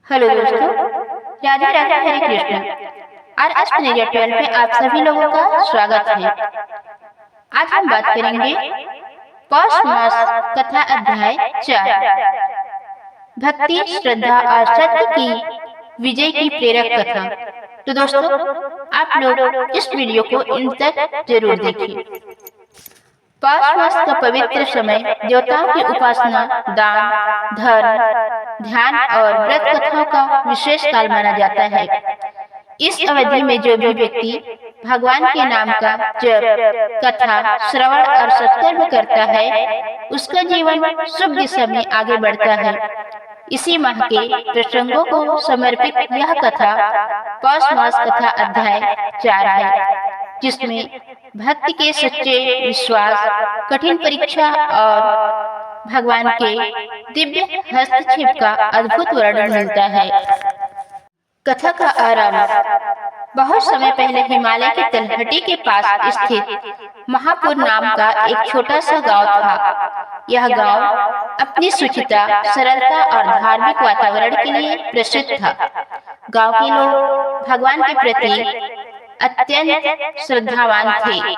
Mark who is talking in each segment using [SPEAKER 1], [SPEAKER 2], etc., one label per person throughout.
[SPEAKER 1] Hello दोस्तों, राधे राधे हरे कृष्ण। आज कन्हैया 12 में आप सभी लोगों का स्वागत है। आज हम बात करेंगे पौष मास कथा अध्याय 4, भक्ति, श्रद्धा और सत्य की विजय की प्रेरक कथा। तो दोस्तों, आप लोग इस वीडियो को अंत तक जरूर देखिए। पौष मास का पवित्र समय देवताओं की उपासना, दान, धर्म, ध्यान और व्रत कथाओं का विशेष काल माना जाता है। इस अवधि में जो भी व्यक्ति भगवान के नाम का जप, कथा, श्रवण और सत्कर्म करता है, उसका जीवन शुभ दिशा में आगे बढ़ता है। इसी माह के प्रसंगों को समर्पित यह कथा पौष मास कथा अध्याय 4 है, जिसमें भक्ति के सच्चे विश्वास, कठिन परीक्षा और भगवान के दिव्य हस्तक्षेप का अद्भुत वर्णन मिलता है। कथा का आरंभ बहुत समय पहले हिमालय के तलहटी के पास स्थित महापुर नाम का एक छोटा सा गांव था। यह गांव अपनी शुचिता, सरलता और धार्मिक वातावरण के लिए प्रसिद्ध था। गांव के लोग भगवान के प्रति अत्यंत श्रद्धावान थे।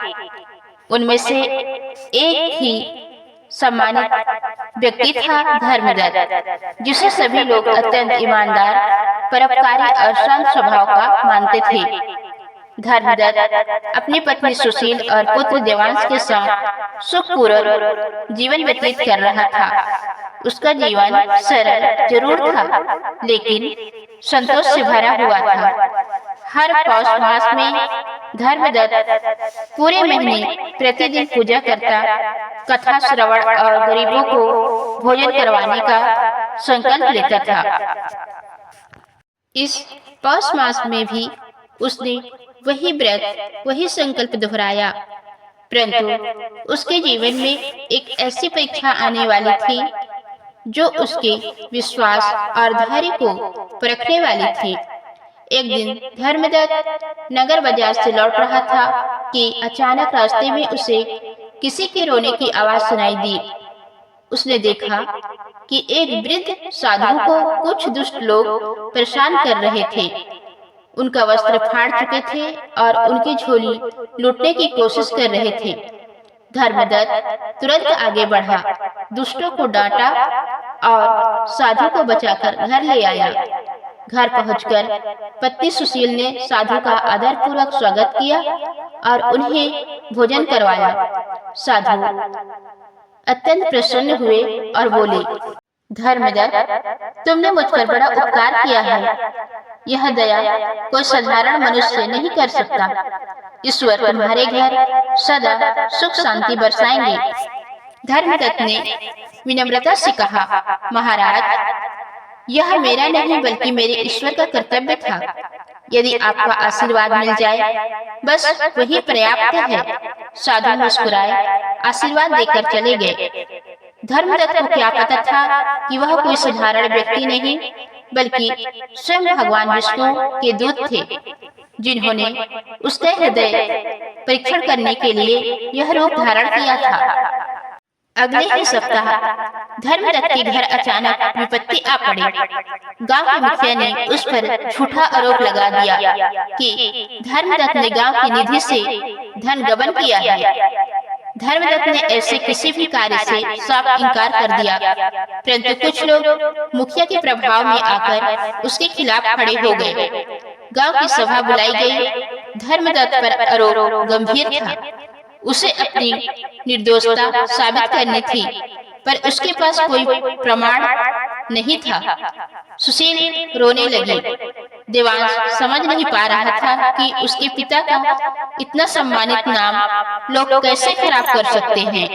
[SPEAKER 1] उनमें से एक ही सम्मानित व्यक्ति था धर्मदत्त, जिसे सभी लोग अत्यंत ईमानदार, परोपकारी और शांत स्वभाव का मानते थे। धर्मदत्त अपनी पत्नी सुशील और पुत्र देवांश के साथ सुखपूर्वक जीवन व्यतीत कर रहा था। उसका जीवन सरल जरूर था, लेकिन संतोष से भरा हुआ था। हर पौष मास में धर्मदत्त पूरे महीने प्रतिदिन पूजा करता, कथा श्रवण और गरीबों को भोजन करवाने का संकल्प लेता था। इस पौष मास में भी उसने वही व्रत, वही संकल्प दोहराया, परंतु उसके जीवन में एक ऐसी परीक्षा आने वाली थी जो उसके विश्वास और धैर्य को परखने वाली थी। एक दिन धर्मदत्त नगर बाजार से लौट रहा था कि अचानक रास्ते में उसे किसी के रोने की आवाज सुनाई दी। उसने देखा कि एक वृद्ध साधु को कुछ दुष्ट लोग परेशान कर रहे थे। उनका वस्त्र फाड़ चुके थे और उनकी झोली लूटने की कोशिश कर रहे थे। धर्मदत्त तुरंत आगे बढ़ा, दुष्टों को डांटा और साधु को बचाकर घर ले आया। घर पहुंचकर पत्नी सुशील ने साधु का आदर पूर्वक स्वागत किया और उन्हें भोजन करवाया। साधु अत्यंत प्रसन्न हुए और बोले, धर्मदत्त, तुमने मुझ पर बड़ा उपकार किया है। यह दया कोई साधारण मनुष्य नहीं कर सकता। ईश्वर तुम्हारे घर सदा सुख शांति बरसाएंगे। धर्मदत्त ने विनम्रता से कहा, महाराज, यह मेरा नहीं बल्कि मेरे ईश्वर का कर्तव्य था। यदि आपका आशीर्वाद मिल जाए, बस वही पर्याप्त है। साधु मुस्कुराए, आशीर्वाद देकर चले गए। धर्मदत्त को क्या पता था कि वह कोई साधारण व्यक्ति नहीं, बल्कि स्वयं भगवान विष्णु के दूत थे, जिन्होंने उसका हृदय परीक्षण करने के लिए यह रूप धारण किया था। अगले ही सप्ताह धर्मदत्त के घर अचानक विपत्ति आ पड़ी। गांव के मुखिया ने उस पर झूठा आरोप लगा दिया कि धर्मदत्त ने गांव की निधि से धन गबन किया है। धर्मदत्त ने ऐसे किसी भी कार्य से साफ इनकार कर दिया, परंतु कुछ लोग मुखिया के प्रभाव में आकर उसके खिलाफ खड़े हो गए। गांव की सभा बुलाई गई। धर्मदत्त पर आरोप गंभीर था। उसे अपनी निर्दोषता साबित करनी थी, पर उसके पास कोई प्रमाण नहीं था। सुशील रोने लगी। देवांश समझ नहीं पा रहा था कि उसके पिता का इतना सम्मानित नाम लोग कैसे खराब कर सकते हैं।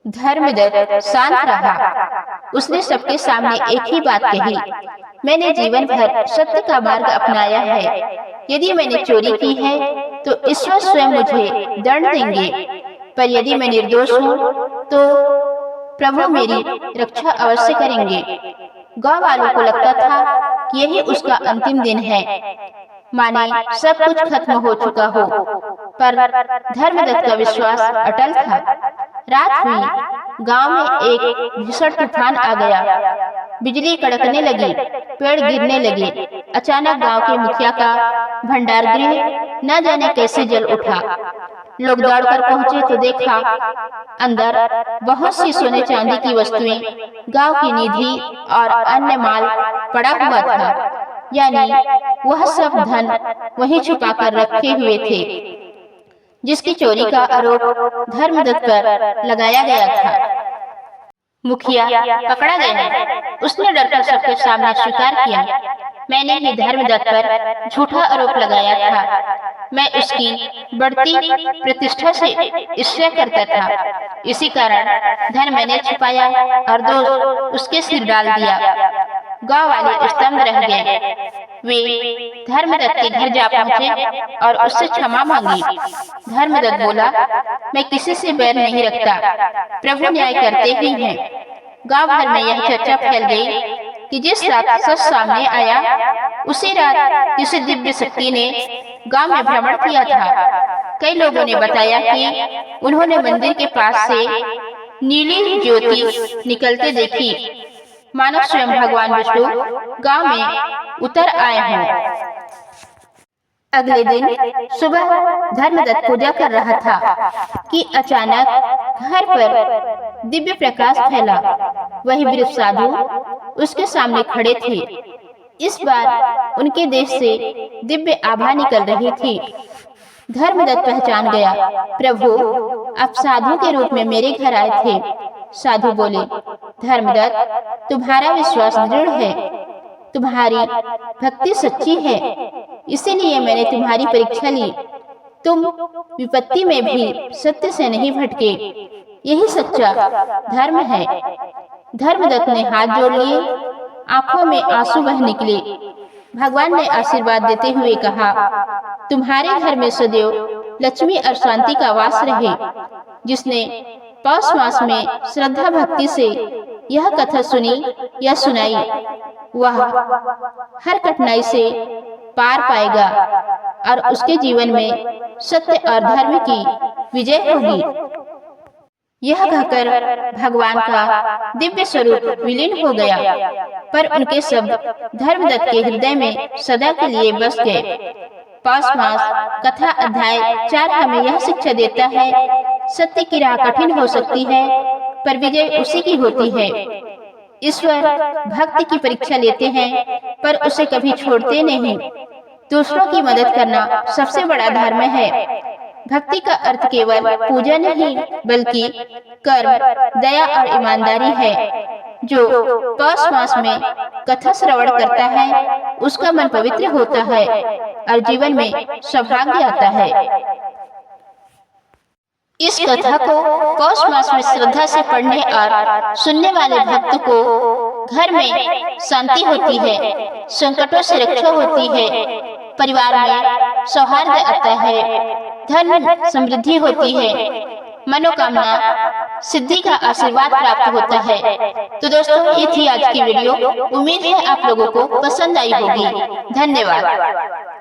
[SPEAKER 1] धर्मदत्त शांत रहा। उसने सबके सामने एक ही बात कही, मैंने जीवन भर सत्य का मार्ग अपनाया है। यदि मैंने चोरी की है तो ईश्वर स्वयं मुझे दंड देंगे, पर यदि मैं निर्दोष हूँ तो प्रभु मेरी रक्षा अवश्य करेंगे। गांव वालों को लगता था कि यही उसका अंतिम दिन है, माने सब कुछ खत्म हो चुका हो, पर धर्मदत्त का विश्वास अटल था। रात हुई, गांव में एक भीषण तूफान आ गया। बिजली कड़कने लगी, पेड़ गिरने लगे। अचानक गांव के मुखिया का भंडार गृह न जाने कैसे जल उठा। लोग दौड़कर पहुंचे तो देखा अंदर बहुत सी सोने चांदी की वस्तुएं, गांव की निधि और अन्य माल पड़ा हुआ था। यानी वह सब धन वहीं छुपा कर रखे हुए थे, जिसकी चोरी का आरोप धर्मदत्त पर लगाया गया था। मुखिया पकड़ा गया। उसने डरकर सबके सामने स्वीकार किया, मैंने ही धर्मदत्त पर झूठा आरोप लगाया था। मैं उसकी बढ़ती प्रतिष्ठा से ईर्ष्या करता था। इसी कारण धन मैंने छिपाया और दोष उसके सिर डाल दिया। गांव वाले स्तब्ध रह गए। वे धर्मदत्त के घर जा पहुंचे और उससे क्षमा मांगी। धर्मदत्त बोला, मैं किसी से बैर नहीं रखता, प्रभु न्याय करते ही हैं। गांव भर में यह चर्चा फैल गई कि जिस रात सच सामने आया उसी रात किसी दिव्य शक्ति ने गांव में भ्रमण किया था। कई लोगों ने बताया कि उन्होंने मंदिर के पास से नीली ज्योति निकलते देखी, मानो स्वयं भगवान विष्णु गांव में उतर आए हों। अगले दिन सुबह धर्मदत्त पूजा कर रहा था कि अचानक घर पर दिव्य प्रकाश फैला। वही वृद्ध साधु उसके सामने खड़े थे। इस बार उनके देश से दिव्य आभा निकल रही थी। धर्मदत्त पहचान गया, प्रभु आप साधु के रूप में मेरे घर आए थे। साधु बोले, धर्मदत्त तुम्हारा विश्वास दृढ़ है, तुम्हारी भक्ति सच्ची है, इसीलिए मैंने तुम्हारी परीक्षा ली। तुम विपत्ति में भी सत्य से नहीं भटके, यही सच्चा धर्म है। धर्मदत्त ने हाथ जोड़ लिए, आंखों में आंसू बह निकले। भगवान ने आशीर्वाद देते हुए कहा, तुम्हारे घर में सदैव लक्ष्मी और शांति का वास रहे। जिसने पौष मास में श्रद्धा भक्ति से यह कथा सुनी या सुनाई, वह हर कठिनाई से पार पाएगा और उसके जीवन में सत्य और धर्म की विजय होगी। यह कहकर भगवान का दिव्य स्वरूप विलीन हो गया, पर उनके शब्द धर्मदत्त के हृदय में सदा के लिए बस गए। पौष मास कथा अध्याय 4 हमें यह शिक्षा देता है, सत्य की राह कठिन हो सकती है, पर विजय उसी की होती है। ईश्वर भक्त की परीक्षा लेते हैं, पर उसे कभी छोड़ते नहीं। दूसरों की मदद करना सबसे बड़ा धर्म है। भक्ति का अर्थ केवल पूजा नहीं, बल्कि कर्म, दया और ईमानदारी है। जो पौष मास में कथा श्रवण करता है, उसका मन पवित्र होता है और जीवन में सौभाग्य आता है। इस कथा को पौष मास में श्रद्धा से पढ़ने और सुनने वाले भक्त को घर में शांति होती है, संकटों से रक्षा होती है, परिवार में सौहार्द आता है, धन समृद्धि होती है, मनोकामना सिद्धि का आशीर्वाद प्राप्त होता है। तो दोस्तों, ये थी आज की वीडियो। उम्मीद है आप लोगों को पसंद आई होगी। धन्यवाद।